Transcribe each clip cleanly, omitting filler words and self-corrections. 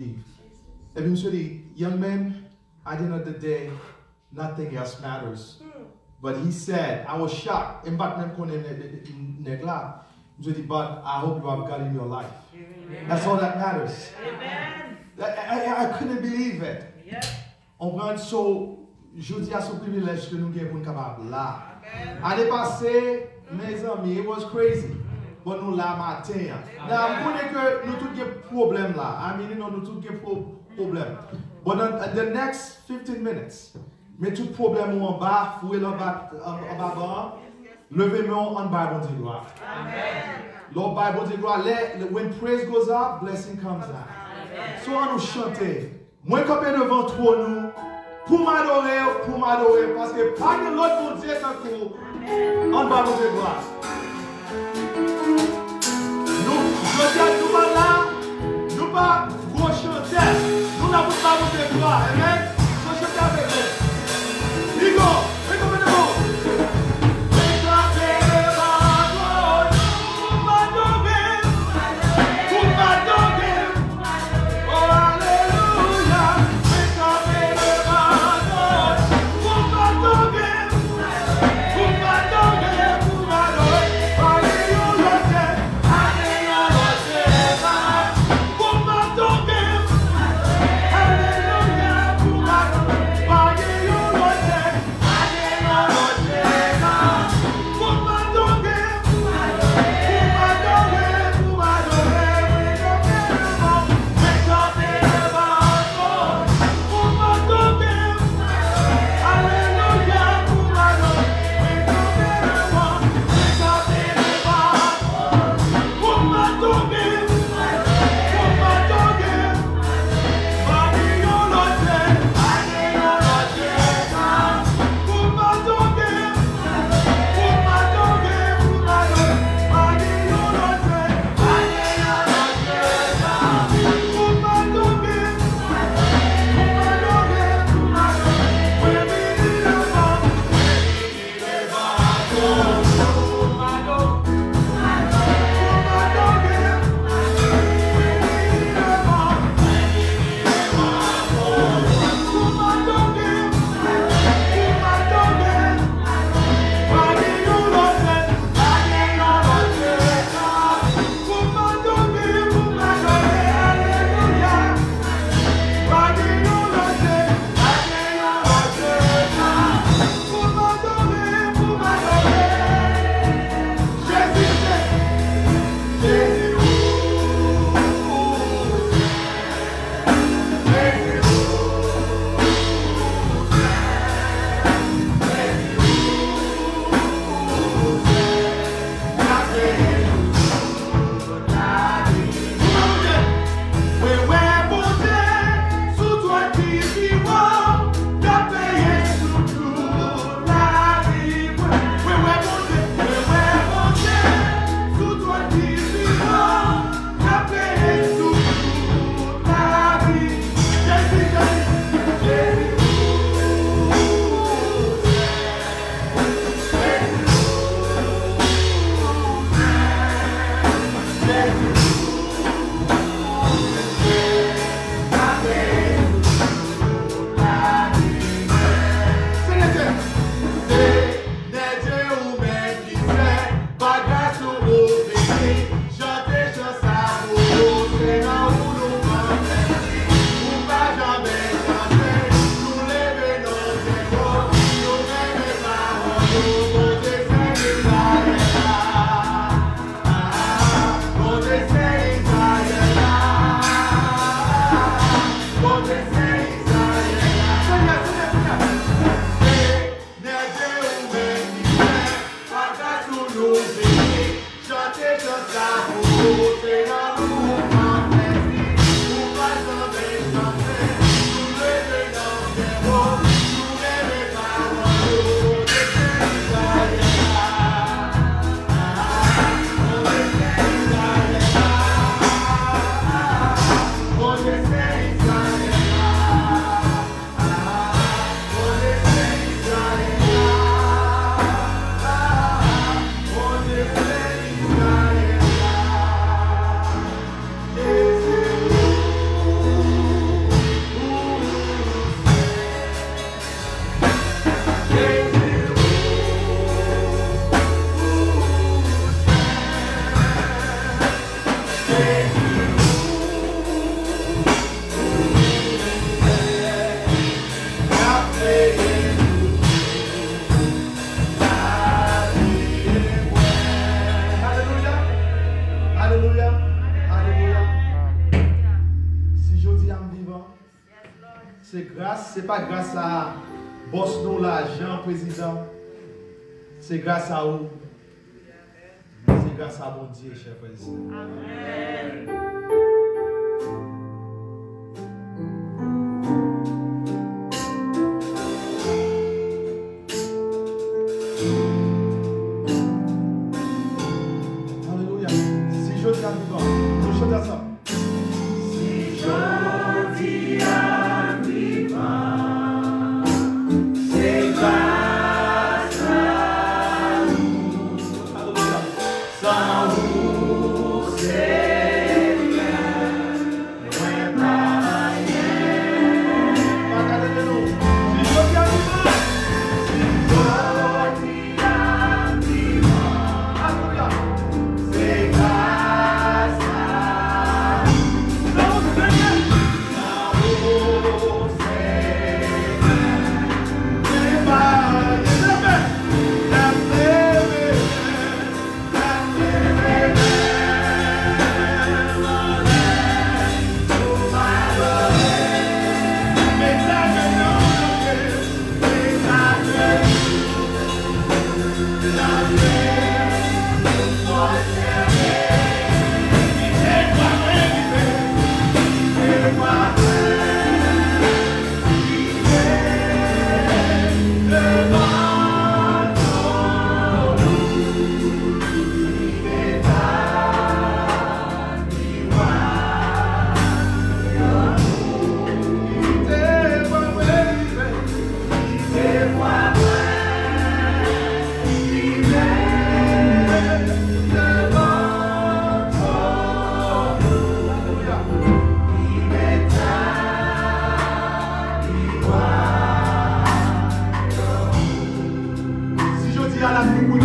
Et puis, monsieur dit, young man, at the end of the day, nothing else matters. But he said, I was shocked. In fact, but I hope you have God in your life. Amen. That's all that matters. Amen. I couldn't believe it. Yep. On prend so, je dis à ce privilège que nous avons pour nous capables là. Année passée, mes amis, it was crazy. But nous là matin. Now, je connais que nous tous avons problème là. I mean, nous tous avons problème. But in the next 15 minutes, mais tout problème en bas, fouiller en bas, levez-moi en bas, bon Dieu gloire. Amen. Lord Bible dit gloire. When praise goes up, blessing comes out. So on nous chanter. Moi camper devant toi nous pour m'adorer, parce que pas de l'autre pour Dieu tant que en bas bon Dieu gloire. Nous, je dis à nous là, nous pas gros chanter, nous n'avons pas bon Dieu gloire. Amen. Je chante avec vous. Digo, mais comme nous. vivant. C'est grâce, c'est pas grâce à boss nous l'argent, président. C'est grâce à vous. C'est grâce à mon Dieu, cher président. Amen. Alléluia. Si je dis à vivant, nous chantons ça. Si je dis à vivant, c'est grâce à vous. Alléluia. Sans vous, Seigneur, loin pas rien. Regardez-nous. Si je dis à vivant,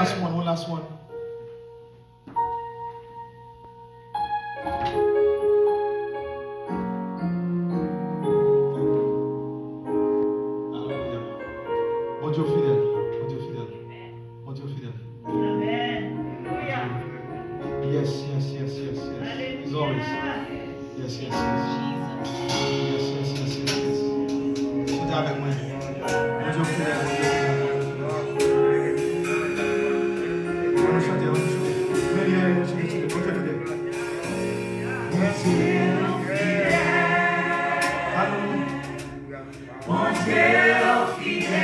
last one, one last one. Bon Dieu fidèle, bon Dieu fidèle, bon Dieu fidèle. Yes, yes, yes, yes, yes. He's always. Yes, yes, yes. Yes, yes, yes, yes, yes. Chantez avec moi. Bon Dieu fidèle, bon Dieu fidèle. On nous chante, on nous chante. Mais il y a bon Dieu fidèle. Bon Dieu fidèle. Alléluia. Bon Dieu fidèle.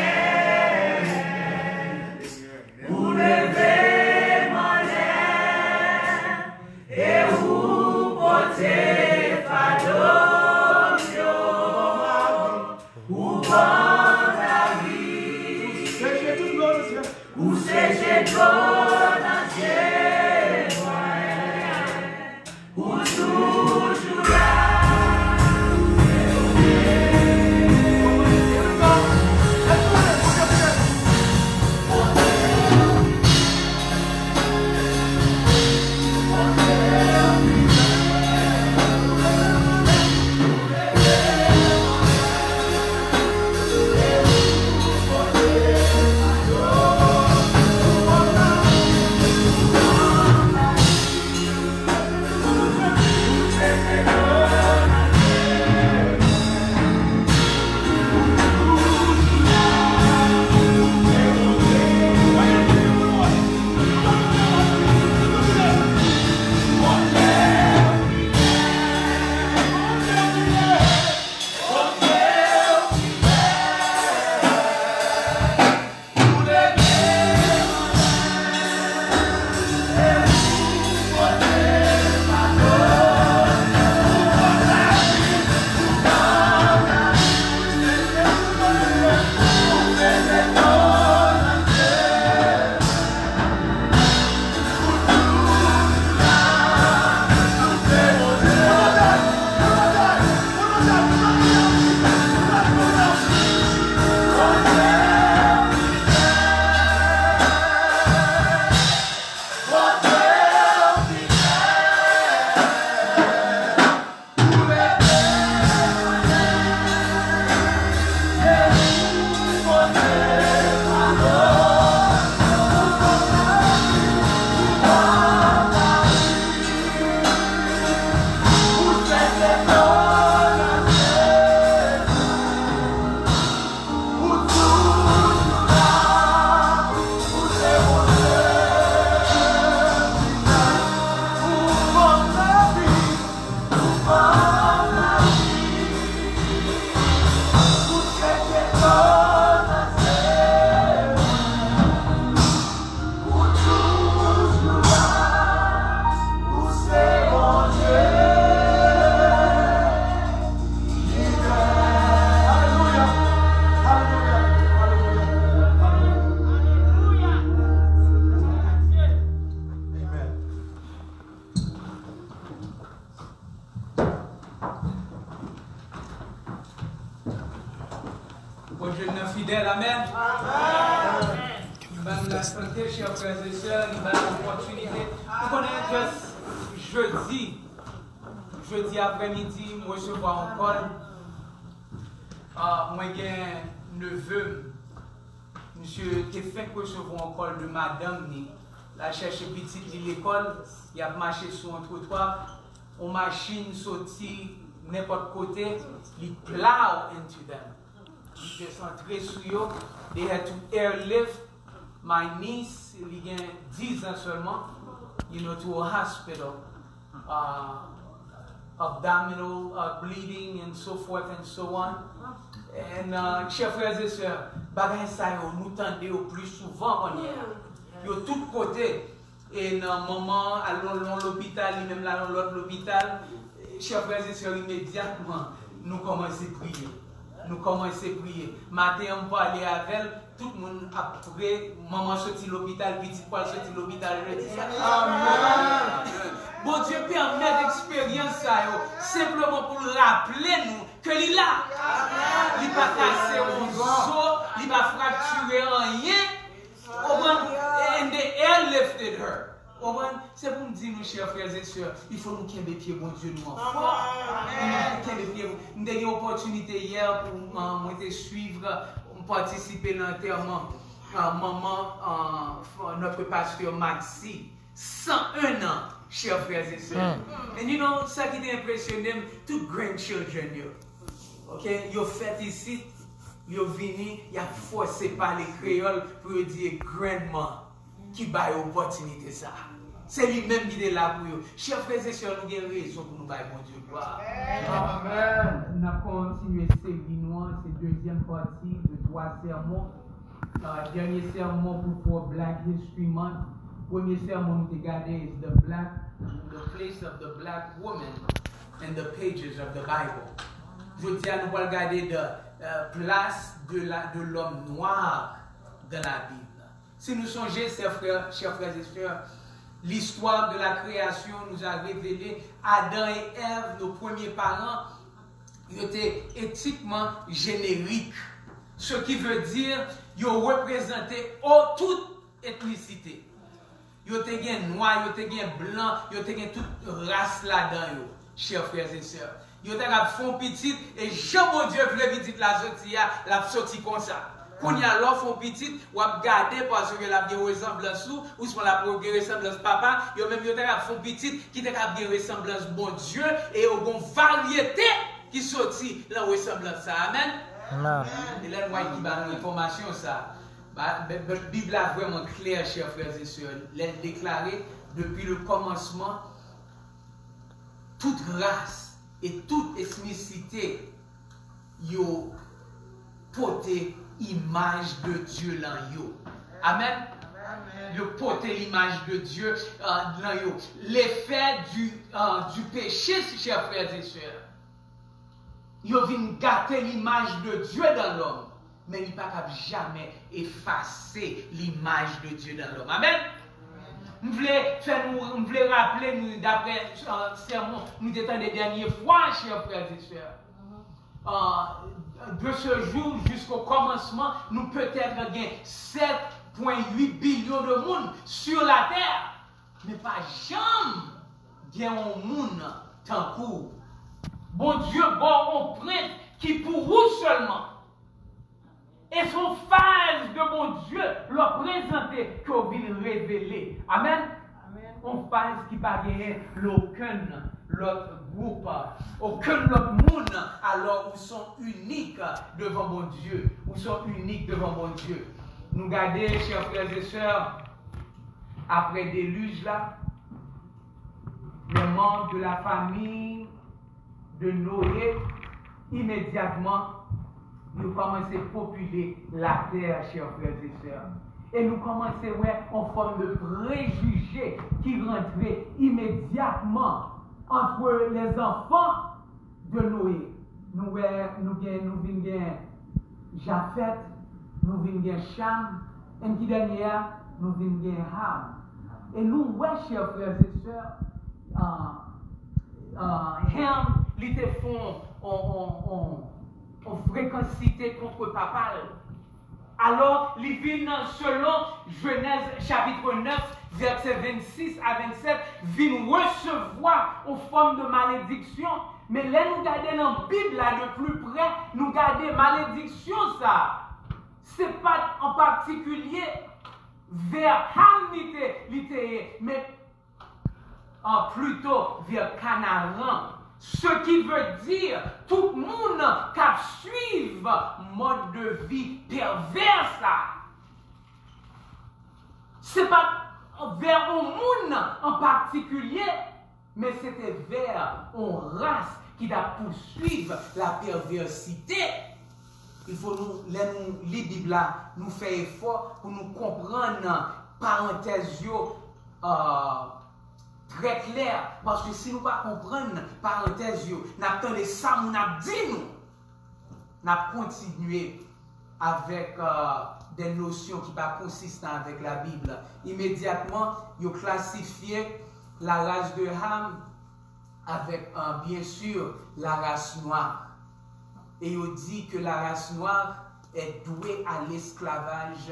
Bon Dieu est fidèle, amen. Nous allons la santé, chers frères et sœurs, nous allons l'opportunité. Nous connaissons jeudi après-midi, moi je vois encore. Moi j'ai un neveu, monsieur qui fait recevoir encore de madame, la cherche petite de l'école, il a marché sur un trottoir, une machine sortie n'importe côté, il plow into them. Je suis entré sur eux. They had to airlift my niece, il y a 10 ans seulement, to a hospital. Abdominal bleeding and so forth and so on. And chers frères et sœurs, bagay sa yo nous tendez au plus souvent on y yo tout côté. Et maman allons l'hôpital, même là dans l'autre hôpital, chers frères et sœurs, immédiatement nous commençons à prier. Nous commençons à prier. Matin, on va aller avec elle. Tout le monde après, maman sorti de l'hôpital, petit poil sorti de l'hôpital. Amen. Bon Dieu permet l'expérience simplement pour rappeler nous que il est là. Il ne va pas casser un os, il ne va pas fracturer rien. C'est pour nous dire, nos chers frères et sœurs, il faut nous qu'aimer pied, bon Dieu, nous en fort. Nous avons eu l'opportunité hier pour nous suivre, participer à l'enterrement. Maman, notre pasteur Maxi, 101 ans, chers frères et sœurs. And you know, ça qui est impressionné, tous grandchildren, ok, ils fait ici, ils venu, ils ont forcé par les créoles pour dire grandma qui bat l'opportunité ça. C'est lui-même qui est là pour eux. Chers frères et sœurs, nous avons raison pour nous battre, bon Dieu. Amen. On a continué ces séminaire, c'est deuxième partie de 3 sermons. Dernier sermon pour Black History Month. Premier sermon nous regardé is the place of the black woman in the pages of the Bible. Je dis à nous regarder la place de l'homme noir dans la Bible. Si nous songeons, chers frères et sœurs, l'histoire de la création nous a révélé Adam et Ève, nos premiers parents, ils étaient éthiquement génériques. Ce qui veut dire qu'ils représentaient toute ethnicité. Ils étaient noirs, ils étaient blancs, ils étaient toute race là-dedans, chers frères et sœurs. Ils étaient font petit et Jean mon Dieu voulait petit la sortie comme ça. Quand il y a l'offre petit, ou à garder parce que la ressemblance ou soit la ressemblance papa, il y a même des font petit qui te cap ressemblance bon Dieu et au bon variété qui sortit la ressemblance ça. Amen. Et là nous voyons qui va nous information ça. La Bible est vraiment claire, chers frères et sœurs. Elle est déclarée depuis le commencement, toute race et toute ethnicité yo porté image de Dieu dans yo. Amen. Yo porté l'image de Dieu dans yo. L'effet du péché, chers frères et sœurs. Yo vient gâter l'image de Dieu dans l'homme. Mais il ne peut jamais effacer l'image de Dieu dans l'homme. Amen. Nous voulons rappeler, nous, d'après un sermon, nous étions les dernières fois, chers frères et sœurs. De ce jour jusqu'au commencement, nous peut-être gagnons 7,8 billions de monde sur la terre. Mais pas jamais gagnons un monde tant court. Bon Dieu, bon, on prête qui pour vous seulement. Et son phase de mon Dieu leur présenter qu'on vient révéler. Amen. On phase qui ne va gagner aucun l'autre groupe, aucun autre monde, alors ils sont uniques devant mon Dieu. Ils sont uniques devant mon Dieu. Nous gardons, chers frères et sœurs, après le déluge là, les membres de la famille de Noé, immédiatement, nous commençons à populer la terre, chers frères et sœurs. Et nous commençons à voir en forme de préjugés qui rentraient immédiatement entre les enfants de Noé. Nous venons Japheth, nous venons Cham, et qui dernière, nous venons Ham. Et nous voyons, chers frères et sœurs, Ham, il était font en fréquencité contre papa. Alors, il vient selon Genèse chapitre 9, versets 26 à 27, vient recevoir en forme de malédiction. Mais là, nous regardons dans la Bible là, de plus près, nous regardons malédiction ça. Ce n'est pas en particulier vers Hamnité, mais plutôt vers Canaan. Ce qui veut dire tout le monde qui suit mode de vie pervers là. Ce n'est pas vers un monde en particulier, mais c'était vers une race qui doit poursuivre la perversité. Il faut nous lire la Bible là, nous faire effort pour nous comprendre parenthèse très clair, parce que si nous ne comprenons pas parenthèse, nous attendons ça, nous dit nous continuer avec des notions qui ne sont pas consistantes avec la Bible. Immédiatement, ils classifié la race de Ham avec, bien sûr, la race noire. Et ils dit que la race noire est douée à l'esclavage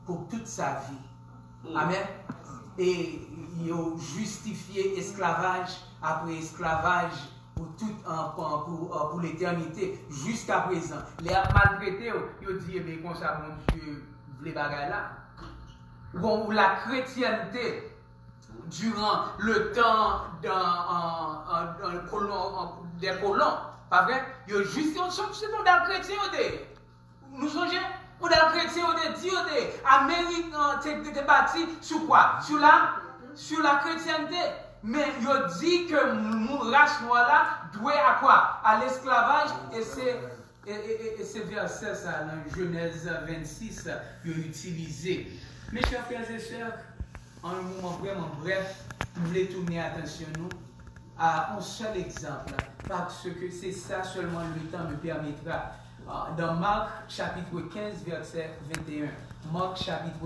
pour toute sa vie. Amen. et ils ont justifié esclavage après esclavage pour pour l'éternité jusqu'à présent. Les maltraités, ils ont dit, mais comme ça, mon Dieu, les bagailles là. Bon, la chrétienté, durant le temps des colons, pas vrai? Ils ont juste, c'est dans le chrétien, nous songez? Ou dans le chrétien, on dit, Amérique était bâtie sur quoi? Sur la chrétienté. Mais il dit que nous, race noire là, doit à quoi? À l'esclavage. Et c'est verset ça, dans Genèse 26, il a utilisé. Mes chers frères et sœurs, en un moment vraiment bref, je voulais tourner attention nous à un seul exemple, parce que c'est ça seulement le temps me permettra. Dans Marc chapitre 15, verset 21. Marc chapitre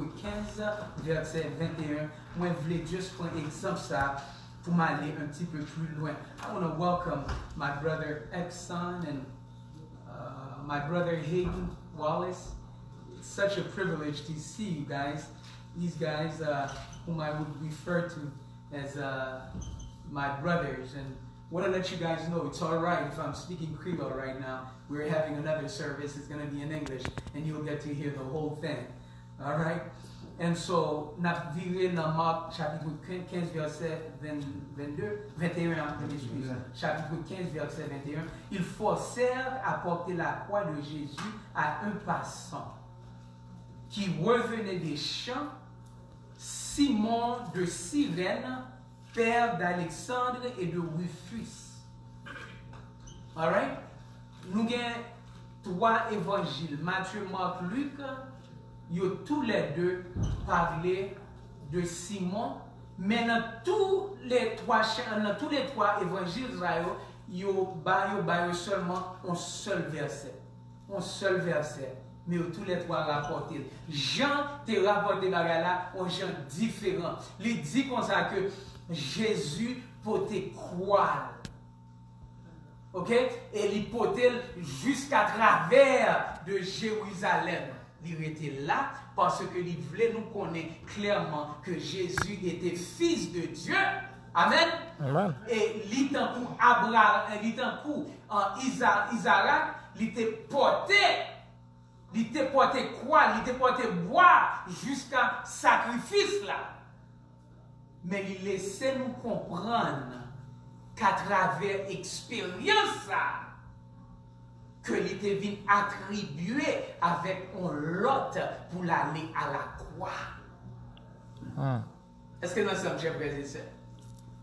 15, verset 21. Moi, je voulais juste prendre exemple ça pour m'aller un petit peu plus loin. I want to welcome my brother Exxon and my brother Hayden Wallace. It's such a privilege to see you guys. These guys whom I would refer to as my brothers. And I want to let you guys know it's all right if I'm speaking Creole right now. We're having another service. It's going to be in English, and you'll get to hear the whole thing. All right? And so, nous vivons dans Marc chapitre 15, verset 21, chapitre 15, verset 21. Ils forcèrent à porter la croix de Jésus à un passant qui revenait des champs, Simon de Cyrène, père d'Alexandre et de Rufus. All right? Nous avons 3 évangiles, Matthieu, Marc, Luc. Ils ont tous les deux parlé de Simon, mais dans tous les 3 évangiles, ils ont seulement un seul verset. Un seul verset. Mais tous les 3 rapportés. Jean te rapporté là, un Jean différent. Il dit comme ça que Jésus peut te croire. Ok? Et il peut jusqu'à travers de Jérusalem. Il était là parce qu'il voulait nous connaître clairement que Jésus était fils de Dieu. Amen. Amen. Et l'Itankou Abraham, l'Itankou Isaac, il était porté quoi? Il était porté boire jusqu'à sacrifice là. Mais il laissait nous comprendre qu'à travers l'expérience ça, que l'était venu attribuer avec un lot pour aller à la croix. Est-ce que nous sommes, chers frères et sœurs?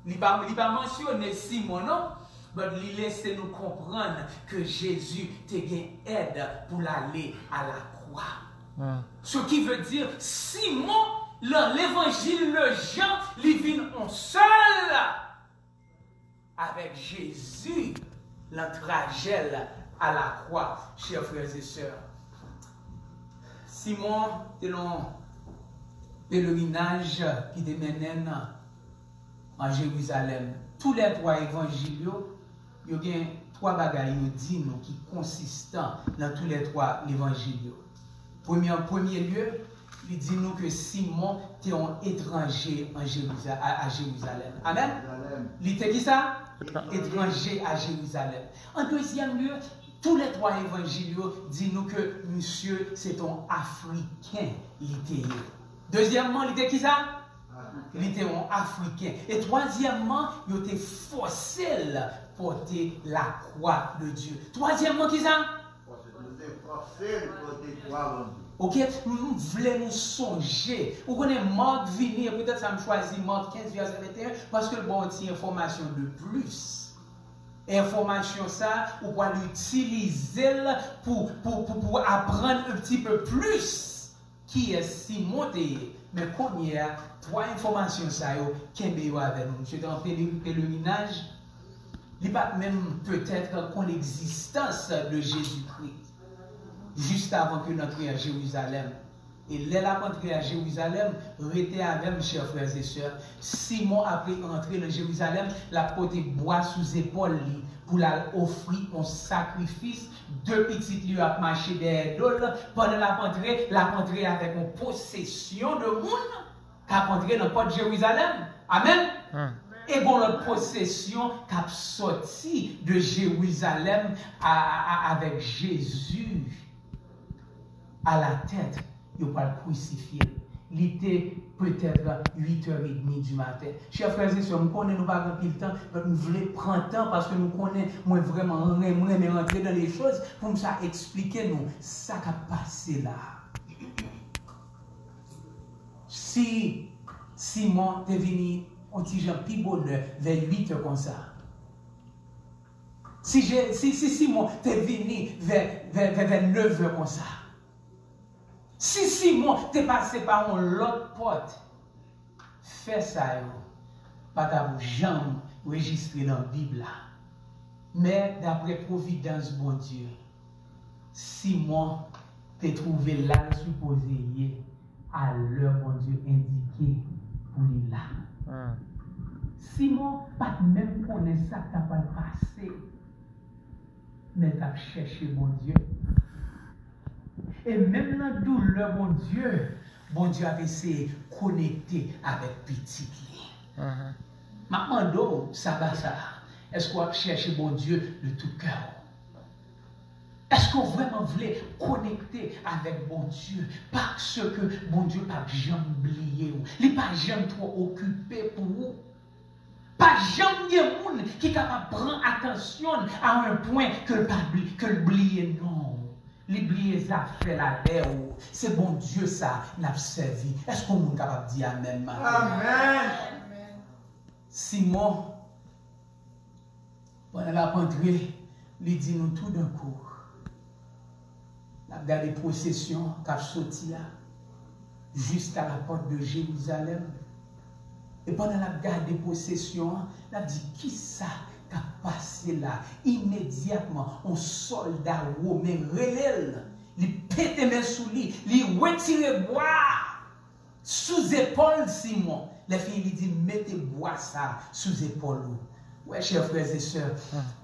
Il n'a pas mentionné Simon, non? Mais il laisse nous comprendre que Jésus te gagne aide pour aller à la croix. Ce qui veut dire, Simon, l'évangile, le Jean, il vient en seul avec Jésus, le trajet à la croix, chers frères et sœurs. Simon, c'est le pèlerinage qui te mène en Jérusalem. Tous les 3 évangiles, il y a 3 bagailles qui consistants dans tous les 3 évangiles. En premier lieu, il dit nous que Simon était un étranger à Jérusalem. Amen. Il était qui ça? Étranger à Jérusalem. En deuxième lieu, tous les 3 évangiles disent nous que monsieur c'est un Africain. Deuxièmement, il était qui ça? Il était un Africain. Et troisièmement, il était forcé à porter la croix de Dieu. Troisièmement, qui ça? Il était forcé à porter la croix de Dieu. Ok, nous voulons nous songer. Vous connaissez Marc venir, peut-être ça me choisit Marc 15, verset 21, parce que bon, c'est une information de plus. Information ça, on va l'utiliser pour apprendre un petit peu plus qui est Simon. Mais quand il y a 3 informations ça, qui est avec nous. C'est un pèlerinage, il n'y a pas même peut-être qu'on l'existence de Jésus-Christ. Juste avant que nous entrions à Jérusalem. Et là, quand entré à Jérusalem, restez avec mes chers frères et sœurs. Simon, après entrer dans Jérusalem, la porté bois sous épaule pour offrir un sacrifice. 2 petites lieux à marcher derrière d'autres. Pendant la rentrée avec une possession de monde. qu'a entré dans le port de Jérusalem. Amen. Et bon, l'autre possession qui a sorti de Jérusalem avec Jésus à la tête, il va le crucifier. Il était peut-être 8h30 du matin. Chers frères et sœurs, nous connaissons nous pas grand le temps, mais nous voulons prendre temps parce que nous connaissons, moi vraiment, nous rentrer dans les choses pour nous expliquer nous ça qui a passé là. Si Simon est venu on dit Jean plus bonheur vers 8h comme ça. Si Simon t'es venu vers 9h comme ça. Si Simon t'es passé par l'autre porte, fais ça, pas ta jambe enregistré dans la Bible là. Mais d'après providence, bon Dieu, Simon t'es trouvé là, supposé à l'heure, bon Dieu, indiqué pour lui là. Simon, pas même connaître ça qui pas passé, mais t'as cherché bon Dieu. Et même dans la douleur, bon Dieu a essayé de connecter avec petit. Maintenant, ça va ça. Est-ce qu'on va chercher bon Dieu de tout cœur? Est-ce qu'on vraiment voulait connecter avec bon Dieu? Parce que bon Dieu n'a jamais oublié. Il n'est pas jamais trop occupé pour vous. Pas jamais de monde qui est capable de prendre attention à un point que le oublier. Non. L'oublier ça fait la terre. C'est bon Dieu ça n'a servi. Est-ce qu'on est capable de dire Amen? Amen. Simon, pendant la rentrée, il dit nous tout d'un coup. La gardé possession qui a sorti là, jusqu'à la porte de Jérusalem. Et pendant la garde de possession, il a dit qui ça qui a passé là? Immédiatement, un soldat romain relève, il pète mes sous lui, il retire bois sous épaule Simon. Les filles lui disent mettez bois ça sous épaule. Ouais, chers frères et sœurs,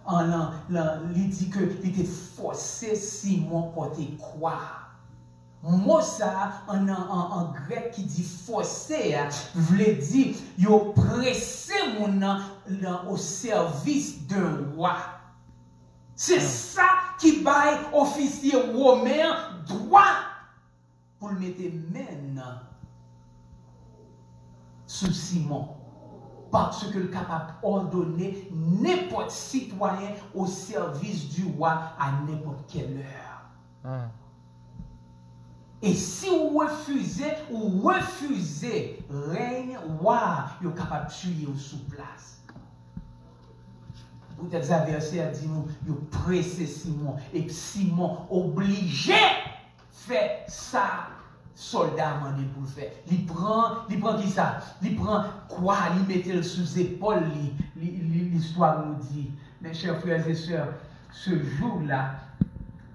il dit que il était forcé Simon porter quoi? Moi ça en grec qui dit forcé, voulait dire yo pressé au service d'un roi. C'est ça qui baille officier romain droit pour le mettre main sous Simon. Parce que le capable d'ordonner n'importe citoyen au service du roi à n'importe quelle heure. Et si vous refusez, règne roi, vous êtes capable de tuer sous place. Vous êtes adversaire a dit nous, vous pressez Simon. Et Simon obligé faire ça. Soldat a demandé pour le faire. Il prend qui ça? Il prend quoi? Il met sous épaule. L'histoire nous dit. Mes chers frères et sœurs, ce jour-là,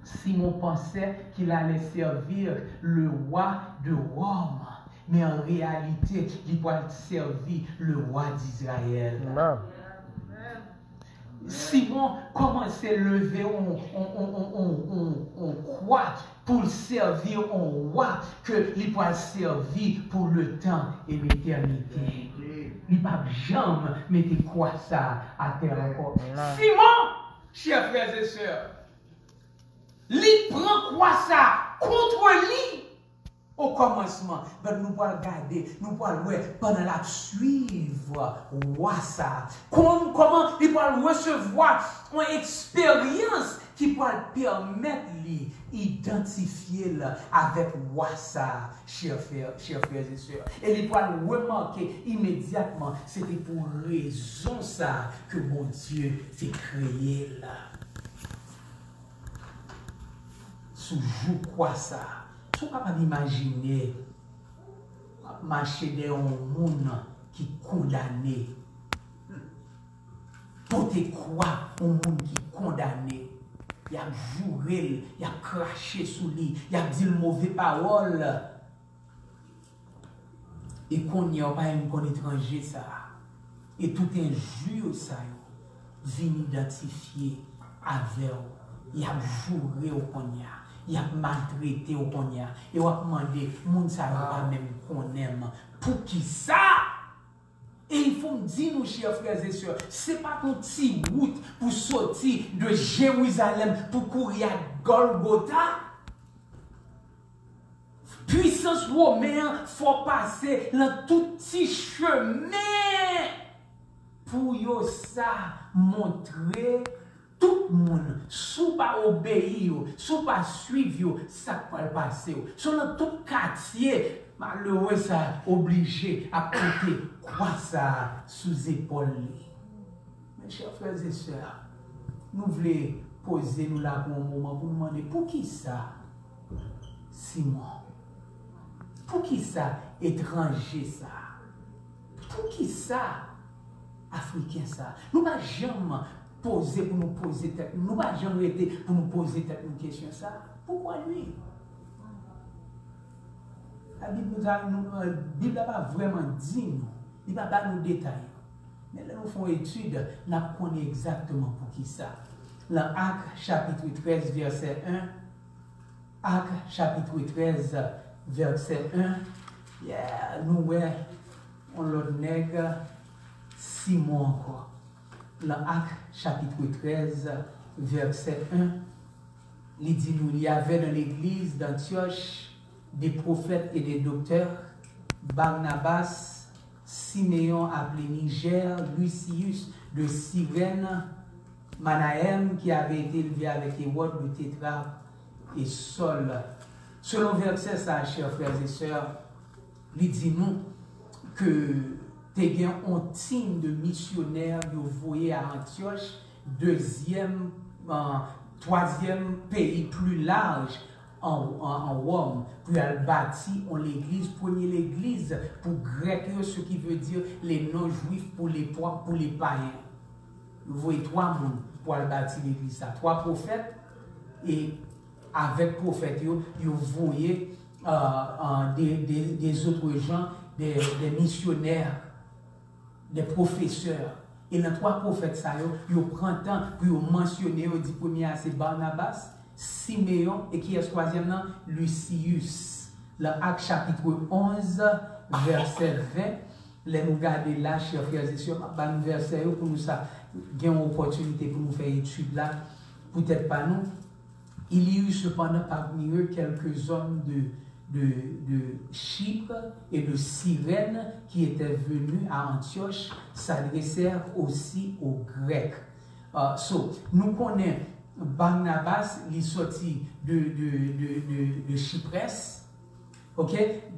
Simon pensait qu'il allait servir le roi de Rome. Mais en réalité, il va servir le roi d'Israël. Simon commençait à lever on croit pour servir un roi que il va servir pour le temps et l'éternité. Il ne va jamais mettre quoi ça à terre encore. Simon, chers frères et sœurs, il prend quoi ça contre lui. Au commencement, ben nous allons regarder, nous allons voir pendant la suivre ça. Comment il va recevoir une expérience qui va permettre d'identifier avec ça, chers frères et sœurs. Et il va remarquer immédiatement, c'était pour raison ça que mon Dieu s'est créé là. Sous quoi ça? Vous ne pouvez pas imaginer marcher dans un monde qui est condamné. Pour te croire un monde qui est condamné. Il a juré, il a craché sous lui, il a dit le mauvais parole. Et qu'on n'y a pas un étranger ça. Et tout injure ça, vient identifier avec il a juré au cognac. il a maltraité au konya. Et on a demandé, moun sa va même qu'on aime. Pour qui ça? Et il faut me dire, nous, chers frères et sœurs, ce n'est pas une petite route pour sortir de Jérusalem pour courir à Golgotha. Puissance romaine, il faut passer dans tout petit chemin pour ça montrer tout le monde, sous pas obéir, sous pas suivre, ça va passer. Sur dans tout quartier, malheureux, ça obligé à porter quoi ça sous épaule. Mes chers frères et sœurs, nous voulons poser nous là pour un moment pour nous demander pour qui ça, Simon? Pour qui ça, étranger ça? Pour qui ça, africain ça? Nous ne pouvons jamais poser pour nous poser tête. Nous ne pouvons jamais arrêter pour nous poser tête une question ça. Pourquoi lui? La Bible n'a pas vraiment dit nous. Il n'a pas nous détailler. Mais là, nous faisons une étude, nous connaissons exactement pour qui ça. Dans Actes chapitre 13, verset 1. Actes chapitre 13, verset 1. Nous on le nègre Simon encore. Dans Actes chapitre 13, verset 1. Il dit nous, il y avait dans l'église d'Antioche des prophètes et des docteurs, Barnabas, Siméon appelé Niger, Lucius de Cyrène, Manahem qui avait été élevé avec Hérode le tétrarque et Saul. Selon verset ça, chers frères et sœurs, il dit nous que tu as un team de missionnaires que vous voyez à Antioche, troisième pays plus large en Rome, puis elle bâtit l'église, premier l'église pour grec, ce qui veut dire les non-juifs pour les païens. Vous voyez trois mondes pour elle bâtir l'église. Trois prophètes et avec prophètes, vous voyez des autres gens, des missionnaires, des professeurs. Et les trois prophètes, ils prennent temps pour mentionner, au dit premier, c'est Barnabas, Siméon, et qui est troisième nom, Lucius. Le Acte chapitre 11, verset 20. Les nous garder là, chers frères et sœurs, verset pour nous ça, gain une opportunité pour nous faire étude là, peut-être pas nous. Il y eut cependant parmi eux quelques hommes de Chypre et de Cyrène qui étaient venus à Antioche, s'adressèrent aussi aux Grecs. Nous connaissons Barnabas, il est sorti de Chyprès. Ok?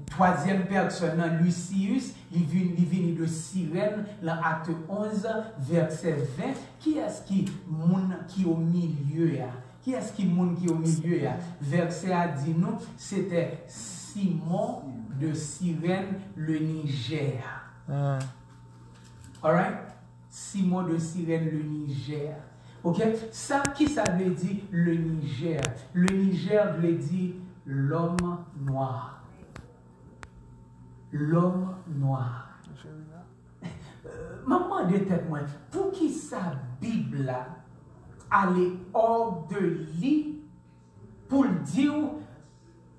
Troisième personne, Lucius, il vient de Cyrène, l'acte 11, verset 20. Qui est-ce qui est au milieu? Qui est-ce qui est au milieu? Verset a dit nous, c'était Simon de Cyrène, le Niger. Alright? Simon de Cyrène, le Niger. Ok? Ça, qui ça veut dire le Niger? Le Niger veut dire l'homme noir. L'homme noir. Maman de tête, moi, pour qui sa Bible aller hors de lit pour dire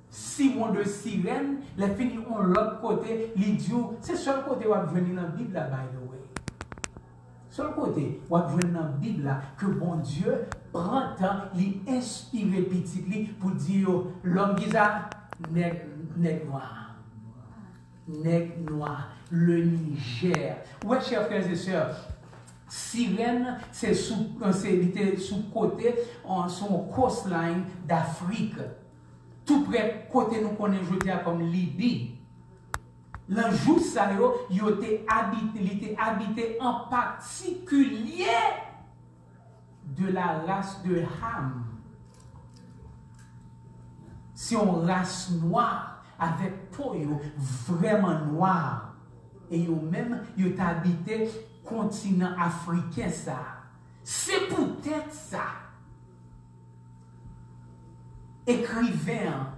Simon de Cyrène, les filles ont l'autre côté, les dieux, c'est seul côté où vous venez dans la Bible, by the way. Seul côté où vous venez dans la Bible, que bon Dieu prend temps, l'inspirer petit pour dire l'homme qui a nègre noir. Nègre noir, le Niger. Ouais, chers frères et sœurs, Cyrène, c'est sous côté, son coastline d'Afrique. Tout près, côté nous connaissons comme Libye. Le jour ça, il était habité en particulier de la race de Ham. C'est une race noire avec peau vraiment noire. Et même, il est habité continent africain ça. C'est peut-être ça. Écrivain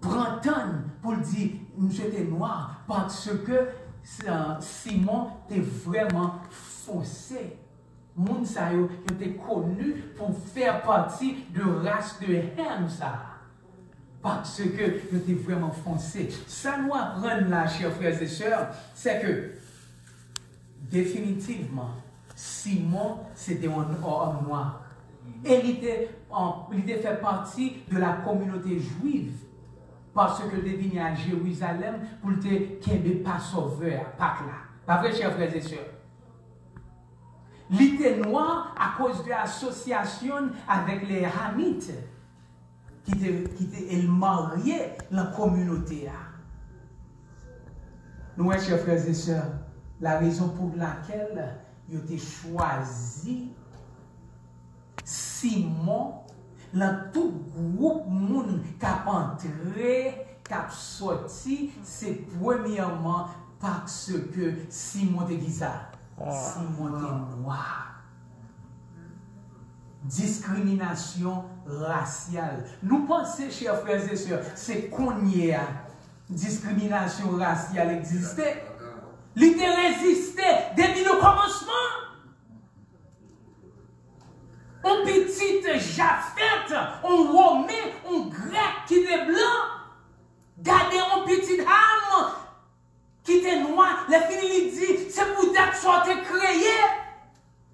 prend temps pour dire monsieur était noir parce que Simon était vraiment foncé. Moun sa yo étaient connus pour faire partie de race de Ham ça. Parce que nous étions vraiment foncés. Ça nous apprend là, chers frères et sœurs, c'est que définitivement, Simon, c'était un homme noir. Et il était fait partie de la communauté juive. Parce que il venu à Jérusalem pour te qu'il pas sauveur, pas là. Pas vrai, chers frères et sœurs? Il était noir à cause de l'association avec les Hamites qui étaient mariés dans la communauté. Nous, chers frères et sœurs, la raison pour laquelle ils ont choisi Simon dans tout groupe monde qui a entré, qui a sorti, c'est premièrement parce que Simon était qui ça? Simon était noir. Discrimination raciale. Nous pensons, chers frères et sœurs, c'est qu'on y a discrimination raciale existait. Il était résisté depuis le commencement. Un petit Japheth, un Romain, un Grec qui était blanc, gardez un petit âme qui était noir. Les filles lui disent, c'est pour ça que tu es créé.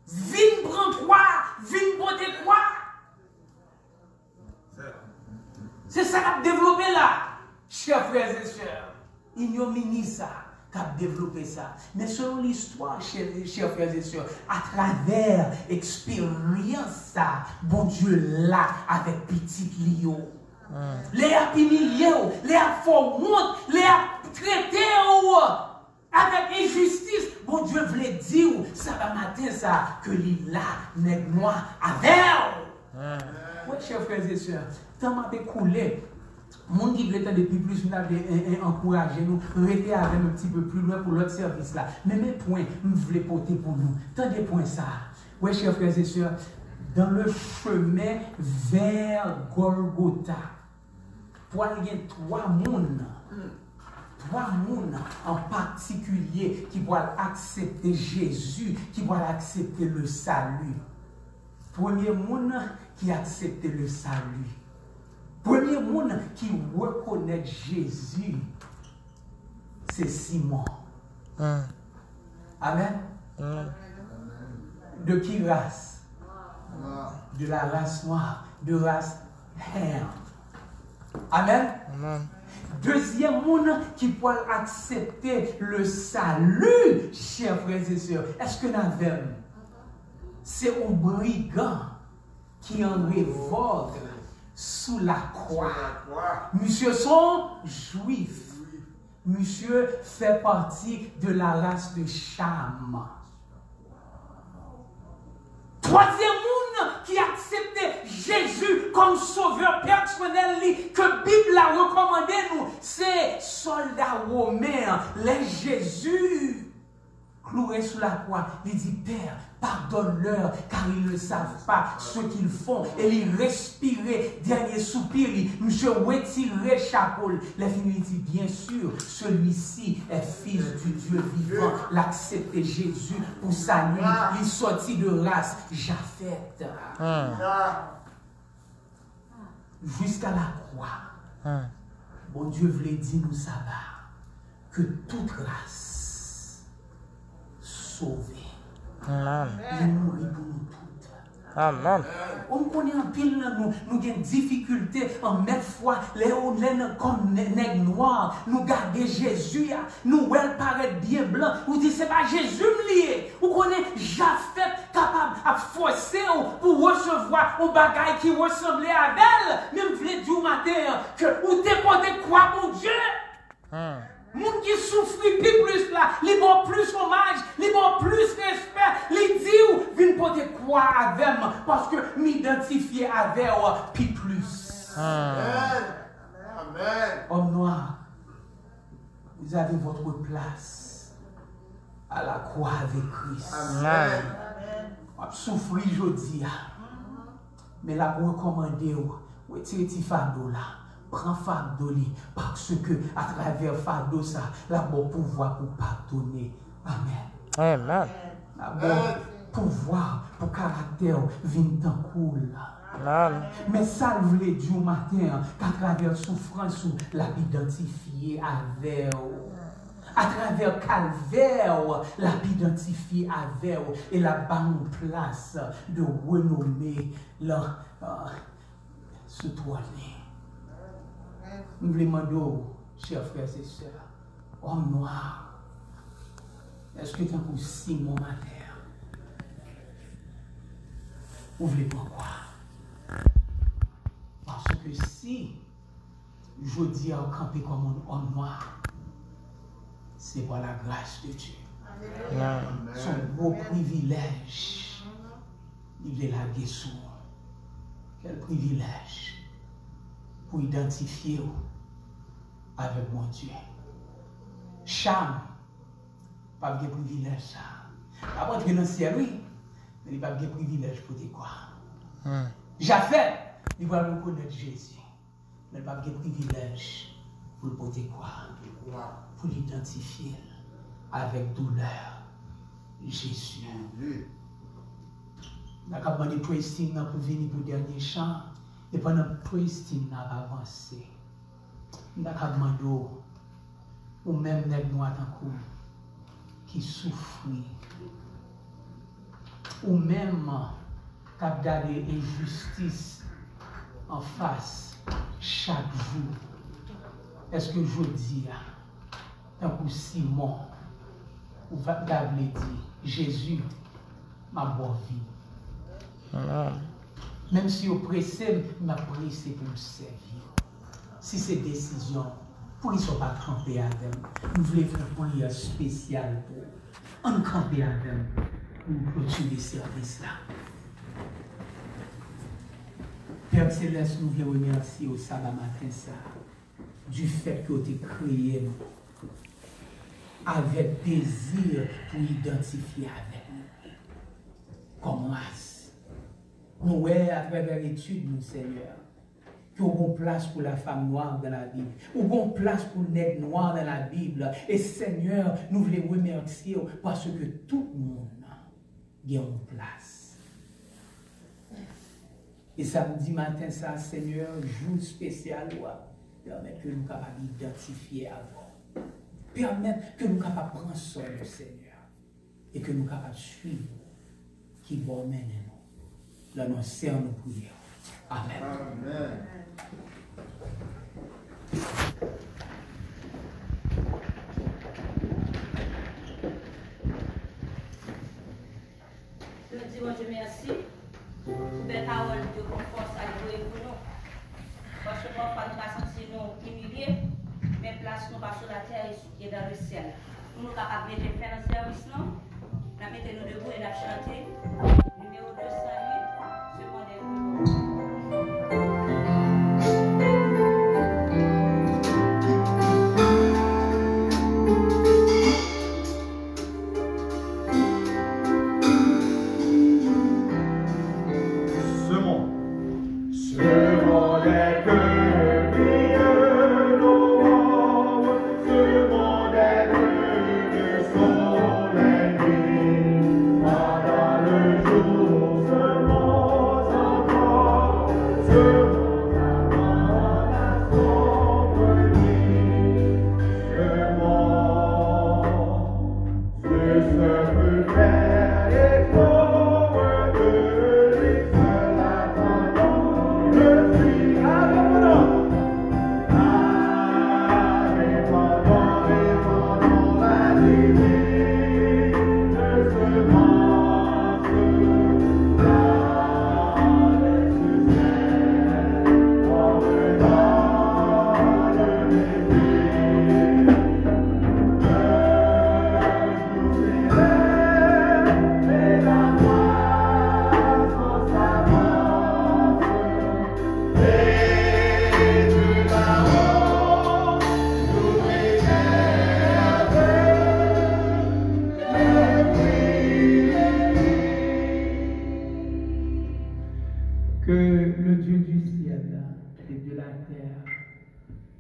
Viens prendre quoi, viens porter quoi. C'est ça qu'a développé là, chers frères et sœurs. Ignominie ça, qu'a développé ça. Mais selon l'histoire, chers frères et sœurs, à travers l'expérience ça, bon Dieu là, avec petit Lio. Les a humiliés, les a fort honte, les a traités avec injustice. Bon Dieu voulait dire, ça va matin ça, que l'île là n'est moi avec. Oui, chers frères et sœurs, tant m'a coulé. Mon qui veut depuis plus, nous avons encouragé nous, rester avec un petit peu plus loin pour l'autre service là. Mais mes points, nous voulons porter pour nous. Tant des points ça. Oui, chers frères et sœurs, dans le chemin vers Golgotha, pour il y a trois mondes en particulier qui vont accepter Jésus, qui vont accepter le salut. Premier monde qui accepte le salut. Premier monde qui reconnaît Jésus, c'est Simon. Amen. De qui race? De la race noire, de race Ham. Amen. Deuxième monde qui peut accepter le salut, chers frères et sœurs. Est-ce que nous avons? C'est un brigand qui en révolte sous la croix. Monsieur sont juifs. Monsieur fait partie de la race de Cham. Troisième monde qui accepte Jésus comme sauveur personnel que la Bible a recommandé nous, c'est soldats romains, les Jésus cloués sous la croix. Il dit, Père, pardonne-leur car ils ne savent pas ce qu'ils font. Et il respirait, dernier soupir, monsieur retirait chapeau. Les filles dit, bien sûr, celui-ci est fils du Dieu vivant. L'accepter Jésus pour salut. Il sortit de race Japheth. Jusqu'à la croix. Bon Dieu voulait dire nous ça va. Que toute race sauvée. Amen. Il mourit pour nous toutes. Amen. On connaît en pile, nous avons des difficultés en mettre foi, les honnêtes comme nègres noirs, nous garder Jésus, nous elle paraît bien blanc, vous dites c'est pas Jésus lié. Vous connaissez Japheth capable de forcer pour recevoir un bagage qui ressemblait à elle, même voulez dire matin que vous dépendez quoi mon Dieu? Moun qui souffre plus là, li bon plus hommage, li bon plus respect, li dit vin porter quoi avec moi parce que m'identifier avec puis plus. Amen. Homme noir, vous avez votre place à la croix avec Christ. Amen. On souffre aujourd'hui, mais la recommandé ou tirer ti fardeau là. Prends fardeau parce que à travers fardeau ça, la bon pouvoir pour pardonner. Amen. Amen. La bon pouvoir, pour caractère, vient dans cool. Amen. Mais ça, vous voulez dire au matin, qu'à travers souffrance, la identifier avec à travers calvaire, la identifier avec et la bonne place de renommer la citoyen. Nous voulons demander, chers frères et sœurs, homme noir, est-ce que tu as pour Simon matin? Vous voulez pourquoi? Parce que si je dis à camper comme un homme noir, c'est par la grâce de Dieu. Amen. Son beau privilège, il est la guérison. Quel privilège pour identifier avec mon Dieu. Cham, pas de privilège ça. Pas entrer dans le ciel, oui, mais il n'y a pas de privilège pour te croire. Japhet, il va reconnaître Jésus, mais il n'y a pas de privilège pour le te croire. Pour l'identifier avec douleur Jésus. Nous avons demandé praise team pour venir pour le dernier chant et pendant que praise team a avancé. Nous avons demandé ou même nous qui souffrent ou même qui a gardé injustice en face chaque jour. Est-ce que je dis tant que Simon ou Gabriel dit Jésus m'a bonne vie. Même si vous pressez, m'a pressé pour me servir. Si c'est décision, pour qu'ils ne soient pas campés à them, nous voulons faire une prière spéciale pour en camper à them pour clôturer le service là. Père Céleste, nous voulons remercier au sabbat matin ça, du fait que tu as créé avec désir pour identifier avec nous. Comme race. Nous voyons à travers l'étude, nous, Seigneur, qu'il y a une place pour la femme noire dans la Bible, il y a une place pour le nègre noir dans la Bible. Et Seigneur, nous voulons remercier parce que tout le monde a une place. Et samedi matin, ça, Seigneur, jour spécial, permettre que nous soyons capables d'identifier avant. Permettre que nous soyons capables de prendre soin du Seigneur. Et que nous soyons capables de suivre qui va mener nous. Là, nous serrons nos prières. Amen. Amen. Je dis bon Dieu merci pour belle parole de confiance à nous et pour nous. Parce que parfois nous pas sentir nous humiliés, mais place nous pas sur la terre et dans le ciel. Nous sommes capables de faire un service, non? Nous mettons nous debout et nous chanter. Numéro 208, secondaire.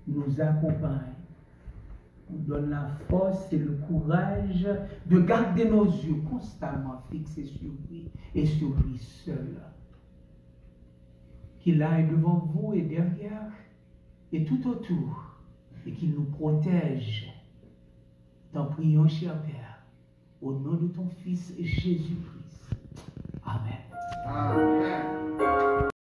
Nous accompagne nous donne la force et le courage de garder nos yeux constamment fixés sur lui et sur lui seul. Qu'il aille devant vous et derrière et tout autour et qu'il nous protège. T'en prions, cher Père, au nom de ton Fils Jésus-Christ.